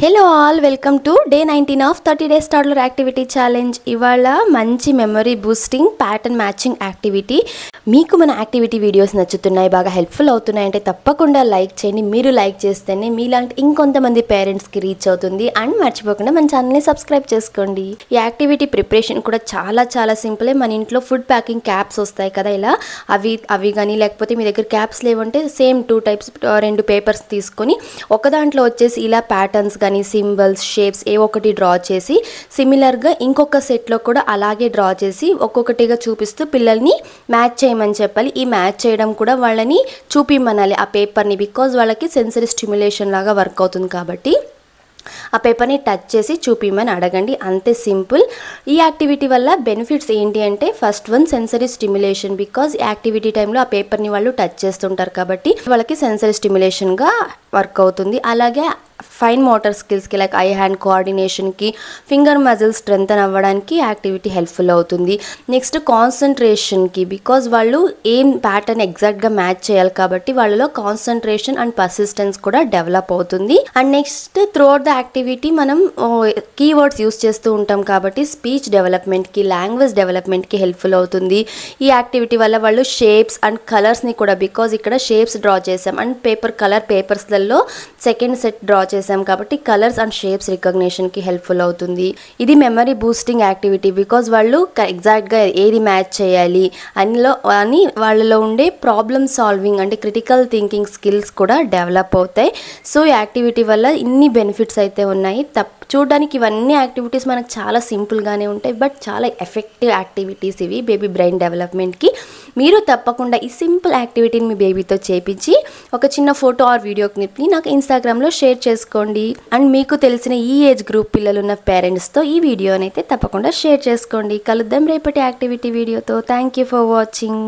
Hello all, welcome to day 19 of 30 days toddler activity challenge. ఇవాళ మంచి memory boosting pattern matching activity. మీకు మన activity videos నచ్చుతున్నాయి, బాగా helpful అవుతున్నాయి అంటే తప్పకుండా లైక్ చేయండి. మీరు లైక్ చేస్తేనే మీలాంటి ఇంకొంతమంది పేరెంట్స్కి రీచ్ అవుతుంది. అండ్ మర్చిపోకుండా మన ఛానల్ని సబ్స్క్రైబ్ చేసుకోండి. ఈ యాక్టివిటీ ప్రిపరేషన్ కూడా చాలా సింపులే. మన ఇంట్లో ఫుడ్ ప్యాకింగ్ క్యాప్స్ వస్తాయి కదా, ఇలా అవి కానీ లేకపోతే మీ దగ్గర క్యాప్స్ లేవంటే సేమ్ 2 టైప్స్ 2 పేపర్స్ తీసుకొని ఒక దాంట్లో వచ్చేసి ఇలా ప్యాటర్న్స్ కానీ సింబల్స్ షేప్స్ ఏ ఒకటి డ్రా చేసి సిమిలర్గా ఇంకొక సెట్లో కూడా అలాగే డ్రా చేసి ఒక్కొక్కటిగా చూపిస్తూ పిల్లల్ని మ్యాచ్ చేయమని చెప్పాలి. ఈ మ్యాచ్ చేయడం కూడా వాళ్ళని చూపిమనాలి ఆ పేపర్ని, బికాజ్ వాళ్ళకి సెన్సరీ స్టిమ్యులేషన్ లాగా వర్క్ అవుతుంది కాబట్టి ఆ పేపర్ని టచ్ చేసి చూపిమని అడగండి. అంతే సింపుల్. ఈ యాక్టివిటీ వల్ల బెనిఫిట్స్ ఏంటి అంటే first one sensory stimulation, because activity టైంలో ఆ పేపర్ని వాళ్ళు టచ్ చేస్తుంటారు కాబట్టి వాళ్ళకి సెన్సరీ స్టిమ్యులేషన్గా వర్క్ అవుతుంది. అలాగే ఫైన్ మోటార్ స్కిల్స్కి లైక్ ఐ హ్యాండ్ కోఆర్డినేషన్కి, ఫింగర్ మజిల్స్ స్ట్రెంథన్ అవ్వడానికి యాక్టివిటీ హెల్ప్ఫుల్ అవుతుంది. నెక్స్ట్ కాన్సన్ట్రేషన్కి, బికాజ్ వాళ్ళు ఏం ప్యాటర్న్ ఎగ్జాక్ట్గా మ్యాచ్ చేయాలి కాబట్టి వాళ్ళలో కాన్సన్ట్రేషన్ అండ్ పర్సిస్టెన్స్ కూడా డెవలప్ అవుతుంది. And next throughout the activity మనం కీవర్డ్స్ యూస్ చేస్తూ ఉంటాం కాబట్టి స్పీచ్ డెవలప్మెంట్కి, లాంగ్వేజ్ డెవలప్మెంట్కి హెల్ప్ఫుల్ అవుతుంది. ఈ యాక్టివిటీ వల్ల వాళ్ళు షేప్స్ అండ్ కలర్స్ని కూడా, బికాజ్ ఇక్కడ షేప్స్ డ్రా చేసాం అండ్ పేపర్స్లలో సెకండ్ సెట్ డ్రా చేసాం కాబట్టి కలర్స్ అండ్ షేప్స్ రికగ్నిషన్కి హెల్ప్ఫుల్ అవుతుంది. ఇది మెమరీ బూస్టింగ్ యాక్టివిటీ, బికాజ్ వాళ్ళు ఎగ్జాక్ట్గా ఏది మ్యాచ్ చేయాలి అని వాళ్ళలో ఉండే ప్రాబ్లమ్ సాల్వింగ్ అంటే క్రిటికల్ థింకింగ్ స్కిల్స్ కూడా డెవలప్ అవుతాయి. సో ఈ యాక్టివిటీ వల్ల ఇన్ని బెనిఫిట్స్ అయితే ఉన్నాయి. చూడడానికి ఇవన్నీ యాక్టివిటీస్ మనకు చాలా సింపుల్గానే ఉంటాయి, బట్ చాలా ఎఫెక్టివ్ యాక్టివిటీస్ ఇవి బేబీ బ్రెయిన్ డెవలప్మెంట్కి. మీరు తప్పకుండా ఈ సింపుల్ యాక్టివిటీని మీ బేబీతో చేపించి ఒక చిన్న ఫోటో ఆర్ వీడియో క్లిప్ని నాకు ఇన్స్టాగ్రామ్లో షేర్ చేసుకోండి. అండ్ మీకు తెలిసిన ఈ ఏజ్ గ్రూప్ పిల్లలున్న పేరెంట్స్తో ఈ వీడియోని అయితే తప్పకుండా షేర్ చేసుకోండి. కలుద్దాం రేపటి యాక్టివిటీ వీడియోతో. Thank you for watching.